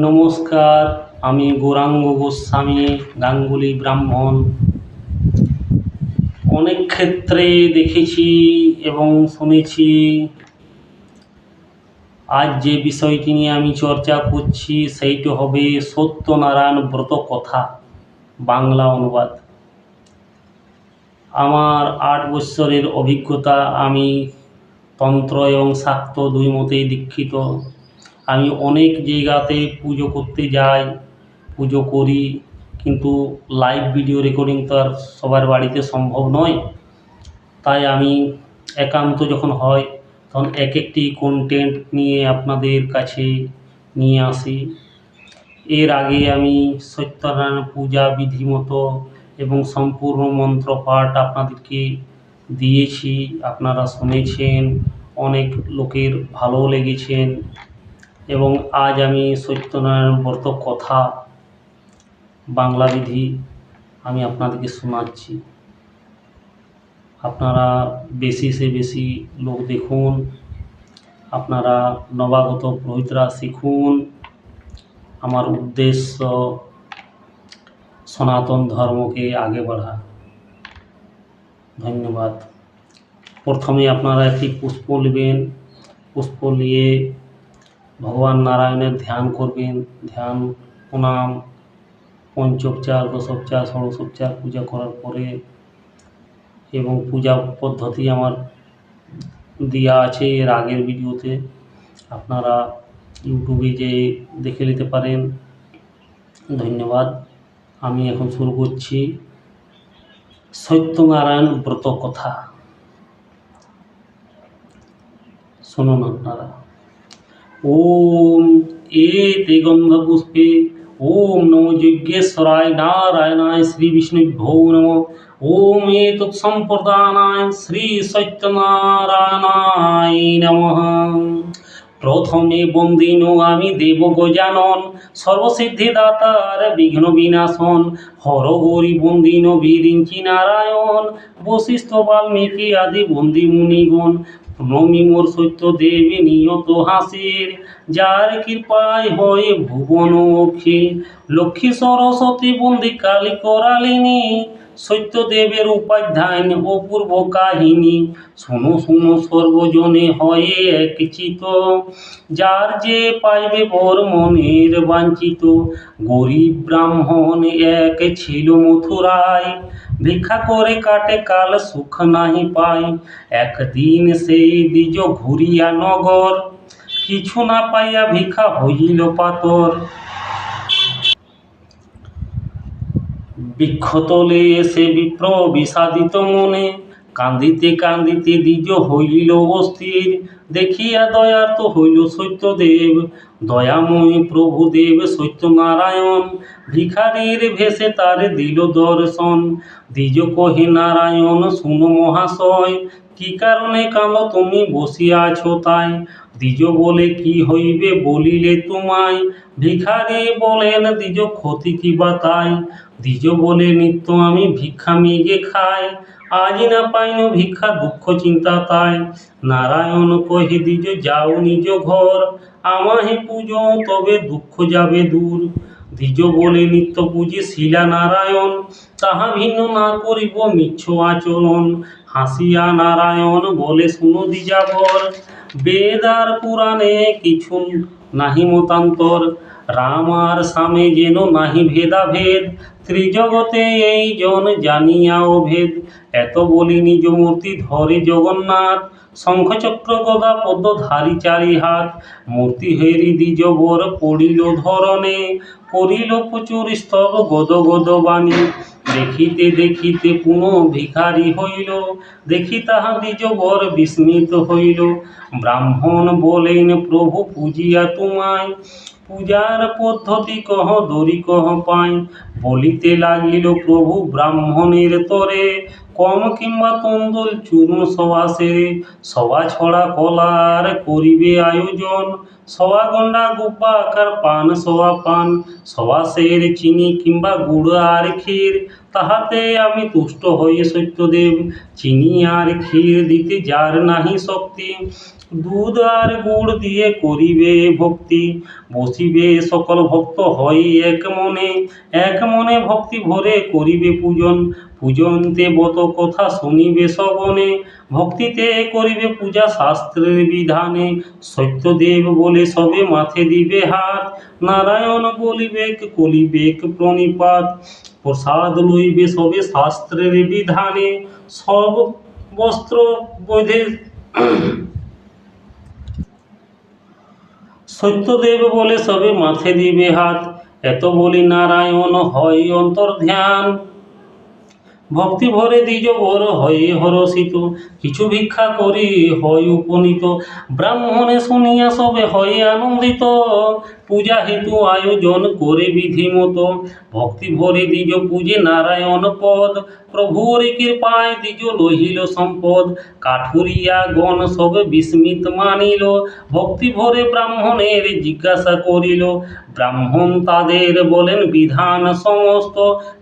নমস্কার, আমি গৌরাঙ্গ গোস্বামী, গাঙ্গুলি ব্রাহ্মণ। অনেক ক্ষেত্রে দেখেছি এবং শুনেছি। আজ যে বিষয়টি নিয়ে আমি চর্চা করছি সেইটি হবে সত্যনারায়ণ ব্রত কথা, বাংলা অনুবাদ। আমার 8 বৎসরের অভিজ্ঞতা। আমি তন্ত্র এবং শাক্ত দুই মতেই দীক্ষিত। আমি অনেক জায়গাতে পুজো করতে যাই, পুজো করি, কিন্তু লাইভ ভিডিও রেকর্ডিং তো আর সবার বাড়িতে সম্ভব নয়। তাই আমি একান্ত যখন হয় তখন এক একটি কন্টেন্ট নিয়ে আপনাদের কাছে নিয়ে আসি। এর আগে আমি সত্যনারায়ণ পূজা বিধিমতো এবং সম্পূর্ণ মন্ত্রপাঠ আপনাদেরকে দিয়েছি, আপনারা শুনেছেন, অনেক লোকের ভালো লেগেছেন। এবং আজ আমি সত্যনারায়ণ ব্রত কথা বাংলা বিধি আমি আপনাদেরকে শোনাচ্ছি। আপনারা বেশি সে বেশি লোক দেখুন, আপনারা নবাগত পুরোহিতরা শিখুন। আমার উদ্দেশ্য সনাতন ধর্মকে আগে বাড়া। ধন্যবাদ। প্রথমে আপনারা একটি পুষ্প নেবেন, পুষ্প নিয়ে ভগবান নারায়ণের ধ্যান করবেন। ধ্যান, প্রণাম, পঞ্চোপচার, দশোপচার, ষোড়শোপচার পূজা করার পরে, এবং পূজা পদ্ধতি আমার দেওয়া আছে এর আগের ভিডিওতে, আপনারা ইউটিউবে যেয়ে দেখে নিতে পারেন। ধন্যবাদ। আমি এখন শুরু করছি সত্যনারায়ণ ব্রত কথা। শুনুন আপনারা। ওম এতে গন্ধপুষ্পে ওম নমো যজ্ঞেশ্বরায় নারায়ণায় শ্রী বিষ্ণুভ্যো নমঃ। ওম এতৎ সম্প্রদানায় শ্রী সত্যনারায়ণায় নমঃ। প্রথমে বন্দিন আমি দেব গজানন, সর্বসিদ্ধিদাতার বিঘ্ন বিনাশন। হর হরি বন্দিন বিরিঞ্চি নারায়ণ, বশিষ্ঠ বাল্মীকি আদি বন্দি মুনিগণ। প্রণমি মোর সত্য দেবী নিয়ত হাসির, যার কৃপায় হয় ভুবন অখিল। লক্ষ্মী সরস্বতী বন্দি কালী করালিনী, সত্যদেবের উপাধ্যায় অপূর্ব কাহিনী। শোনো শোনো সর্বজনে হয় এক চিত, যার যে পাইবে বর মনের বাঞ্ছিত। গরিব ব্রাহ্মণ এক ছিল মথুরায়, ভিক্ষা করে কাটে কাল সুখ নাহি পায়। একদিন সেই দ্বিজ ঘুরিয়া নগর, কিছু না পাইয়া ভিক্ষা হইল পাতর। বৃক্ষতলে এসে বিপ্র বিষাদিত মনে, কান্দিতে কান্দিতে দ্বিজ হইল অস্থির। দেখিয়া দয়ার্ত হইল সত্যদেব, দয়াময় প্রভুদেব সত্যনারায়ণ। ভিখারীর ভেষে তার দিল দর্শন, দ্বিজ কহে নারায়ণ শুনো মহাশয়। কি কারণে কাঁদো তুমি বসিয়া আছো তাই? দ্বিজ বলে কি হইবে বলিলে তোমায়। ভিখারী বলেন দ্বিজ ক্ষতি কি বা তাই? দ্বিজ বলে নিত্য আমি ভিক্ষা মেগে খাই, আজ না পাইন ভিক্ষা দুঃখ চিন্তা তাই। নারায়ণ কহে দ্বিজ যাও নিজ ঘর, আমাহে পুজো তবে দুঃখ যাবে দূর। দ্বিজ বলে নিত্য পুজি শিলা নারায়ণ, তাহা ভিন্ন না করিব মিচ্ছ আচরণ। হাসিয়া নারায়ণ বলে শুনো দ্বিজাবর, বেদ আর পুরাণে কিছু নাহি মতান্তর। রাম আর শ্যামে যেন নাহি ভেদাভেদ, ত্রিজগতে এই জন জানিয়া অভেদ। এত বলি নিজ মূর্তি ধরে জগন্নাথ, শঙ্খ চক্র গদা পদ্ম ধারি চারি হাত। মূর্তি হেরি দ্বিজ বর পড়িল ধরণে, করিল প্রচুর স্তব গদ গদ বাণী। দেখিতে দেখিতে পুনঃ ভিখারি হইল, দেখি তাহা দ্বিজ বর বিস্মিত হইল। ব্রাহ্মণ বলেন প্রভু পূজিয়া তোমায়, পূজার পদ্ধতি কহ দরি কহ পাই। বলিতে লাগিল প্রভু ব্রাহ্মণের তরে, কম কিংবা তন্দুল চূর্ণ সভা সেরে। সভা ছড়া কলার করিবে আয়োজন, সভা গন্ডা গুব্বা আকার পান সভা পান। সভা সের চিনি কিংবা গুড় আর ক্ষীর, তাহাতে আমি তুষ্ট হই সত্যদেব। চিনি আর ক্ষীর দিতে যার নাহি শক্তি, দুধ আর গুড় দিয়ে করিবে ভক্তি, বসিবে সকল ভক্ত হয় এক মনে ভক্তি ভরে করিবে পূজন, পূজন্তে বত কথা শুনিবে শ্রবণে, ভক্তিতে করিবে পূজা শাস্ত্রের বিধানে, সত্যদেব বলে সবে মাথে দিবে হাত, নারায়ণ বলিবেক কলিবেক প্রণিপাত, প্রসাদ লইবে সবে শাস্ত্রের বিধানে, সব বস্ত্র বোধে সত্যদেব বলে সবে মাথে দিবে হাত, এত বলি নারায়ণ হয় অন্তর্ধ্যান, ভক্তি ভরে দ্বিজ বর হয়ে হরষিত, কিছু ভিক্ষা করি হয় উপনীত, ব্রাহ্মণে শুনিয়া সবে হয় আনন্দিত, পূজা হেতু আয়োজন করে বিধিমত, ভক্তি ভরে দ্বিজ পূজে নারায়ণ পদ, প্রভুর কৃপায় দ্বিজ লহিল সম্পদ, কাঠুরিয়া গণ সব বিস্মিত মানিল, ভক্তি ভরে ব্রাহ্মণের জিজ্ঞাসা করিল, ব্রাহ্মণ তাদের বলেন বিধান সমস্ত,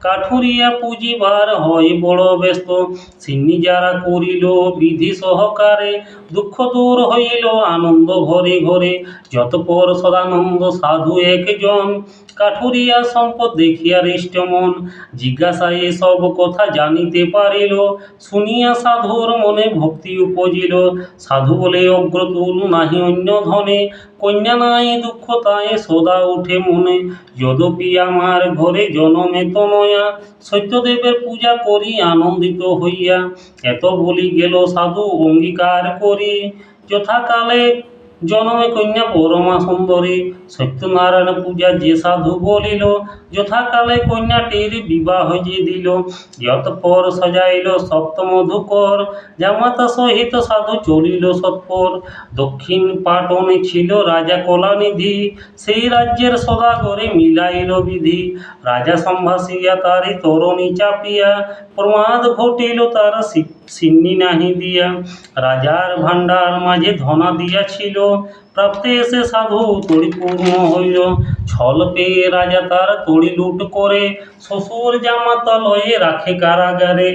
কাঠুরিয়া পুজিবার হয় বড় ব্যস্ত, সিন্নি যারা করিল বিধি সহকারে, দুঃখ দূর হইল আনন্দ ঘরে ঘরে, যতপর সদানন্দ সাধু একজন, কাঠুরিয়া সম্পদ দেখিয়া হৃষ্ট মন, জিজ্ঞাসায় সব কথা জানিতে পারিল, শুনিয়া সাধুর মনে ভক্তি উপজিল, সাধু বলে অগ্রতুল নাহি অন্য ধনে, কন্যা নাই দুঃখ তাই সদা উঠে মনে, যদ্যপি আমার ঘরে জনমে তনয়া, সত্যদেবের পূজা করি আনন্দিত হইয়া, এত বলি গেল সাধু অঙ্গীকার করি, যথাকালে জনমে কন্যা পরমা সুন্দরী, সত্যনারায়ণ পূজা যে সাধু বলিল, যথাকালে কন্যাটির বিবাহ যে দিল, যৎপর সজাইল সপ্তমধুকর, জামাতা সহিত সাধু চলিল সৎপর, দক্ষিণ পাটনে ছিল রাজা কলানিধি, সেই রাজ্যের সদাগরে মিলাইল বিধি, রাজা সম্ভাসিয়া তারি তরণী চাপিয়া, প্রমাদ ঘটিল তার সিন্নি নাহি দিয়া, রাজার ভাণ্ডার মাঝে ধনা দিয়াছিল, প্রাপ্তে এসে সাধু তড়িপূর্ণ হইল, ছল পেয়ে রাজা তার তড়ি লুট করে, শ্বশুর জামাতা লয়ে রাখে কারাগারে,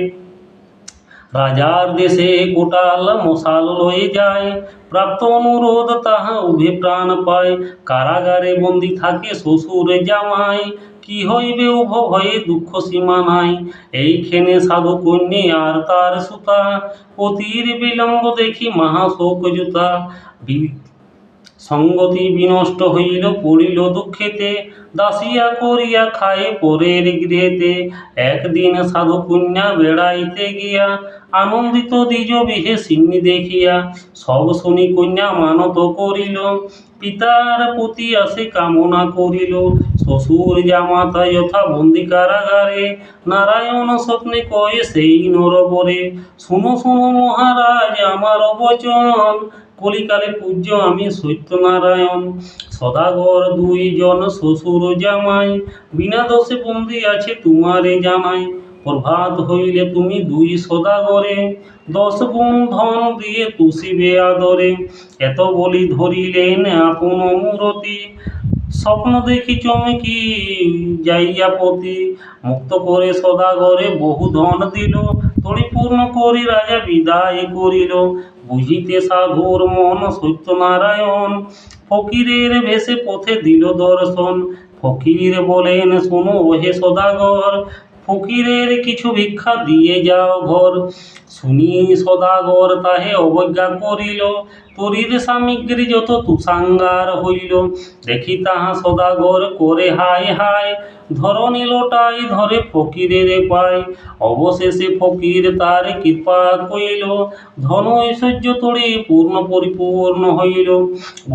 রাজার দেশে কোটাল মশাল লয়ে যায়, প্রাপ্ত অনুরোধ তাহা উভে প্রাণ পায়, কারাগারে বন্দি থাকে শ্বশুর জামাই, কি হইবে উভ ভয়ে দুঃখ সীমা নাই, এইখানে সাধু কন্যে আর তার সুতা, পতির বিলম্ব দেখি মহাশোক জুতা, সঙ্গতি বিনষ্ট হইল পড়িল দুঃখেতে, দাসিয়া করিয়া খায় পরের গৃহেতে, একদিন সাধু কন্যা বেড়াইতে গিয়া, আনন্দিত দ্বিজ বিহে সিন্নি দেখিয়া, সব শুনি কন্যা মানত করিল, পিতার প্রতি আসে কামনা করিল, শ্বশুর জামাতা যথা বন্দি কারাগারে, নারায়ণ স্বপ্নে কয়ে সেই নরবরে, শুনো শুনো মহারাজ আমার বচন, কলিকালে পূজ্য আমি সত্যনারায়ণ, সদাগর দুইজন শ্বশুর জামাই, বিনা দোষে বন্দি আছে তোমারে জানাই, প্রভাত হইলে তুমি দুই সদাগরে, 10 গুণ ধন দিয়ে তুষিবে আদরে, এত বলি ধরিলেন আপন মূরতি, স্বপ্ন দেখি চমকি যাইয়া পতি, মুক্ত করে সদাগরে বহু ধন দিল, তড়িপূর্ণ করি রাজা বিদায় করিল, বুঝিতে সাধুর মন সত্যনারায়ণ, ফকিরের বেশে পথে দিল দর্শন, ফকির বলেন শোনো ওহে সদাগর, ফকিরের কিছু ভিক্ষা দিয়ে যাও ঘর, শুনি সদাগর তাহে অবজ্ঞা করিল, তরির সামগ্রী যত তুষাঙ্গার হইল, দেখি তাহা সদাগর করে হায় হায়, ধরণী লোটাই ধরে ফকিরের পায়, অবশেষে ফকির তার কৃপা কইল, ধন ঐশ্বর্য তড়ি পূর্ণ পরিপূর্ণ হইল,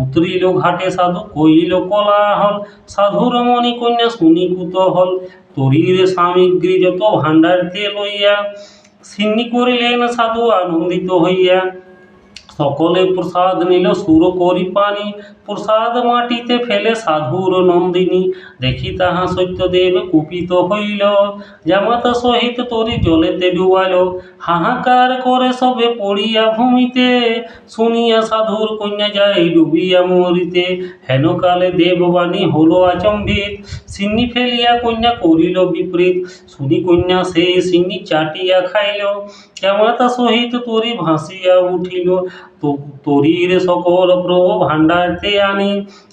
উতরিল ঘাটে সাধু কইল কোলাহল, সাধুর মণি কন্যা শুনি কুতূহল, তরির সামগ্রী যত ভাণ্ডারতে লইয়া, সিন্নি করিলেন সাধু আনন্দিত হইয়া, সকলে প্রসাদ নিল সুর করি পানি, প্রসাদ মাটিতে ফেলে সাধুর নন্দিনী, দেখি তাহা সত্যদেব কুপিত হইল, জামাতা সহিত তরি জলেতে ডুবাইল, হাহাকার করে সবে পড়িয়া ভূমিতে, শুনিয়া সাধুর কন্যা যাই ডুবিয়া মরিতে, হেনকালে দেববাণী হলো আচম্বিত, সিন্নি ফেলিয়া কন্যা করিল বিপরীত, শুনি কন্যা সেই সিন্নি চাটিয়া খাইল, জামাতা সহিত তরি ভাসিয়া উঠিল, তরীর সকল প্রভু ভাণ্ডারতে আনি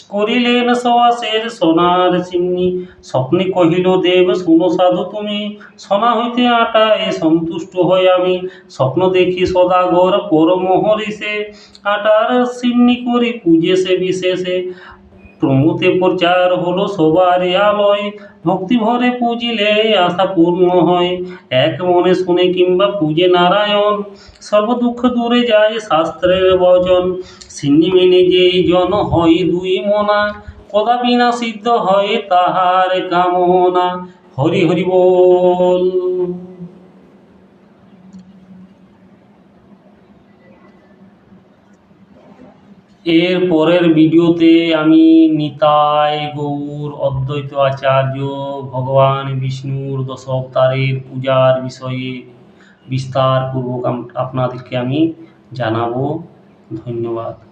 করিলেন সওয়াসের সোনার চিমনি। স্বপ্নে কহিল দেব শুনো সাধু তুমি, সোনা হইতে আটায় সন্তুষ্ট হই আমি। স্বপ্ন দেখি সদাগর পরম হরিষে, আটার চিমনি করি পূজে সে বিশেষে। প্রমুতে প্রচার হলো সবার আলয়, ভক্তি ভরে পুজিলে আশা পূর্ণ হয়। এক মনে শুনে কিংবা পূজে নারায়ণ, সর্ব দুঃখ দূরে যায় শাস্ত্রের বচন। সিন্নি মেনে যেই জন হয় দুই মনা, কদাপি না সিদ্ধ হয় তাহার কামনা। হরি হরি বল। এর পরের ভিডিওতে আমি নিতাই গৌর অদ্বৈত আচার্য ভগবান বিষ্ণুর দশ অবতারের পূজার বিষয়ে বিস্তারপূর্বক আপনাদেরকে আমি জানাবো। ধন্যবাদ।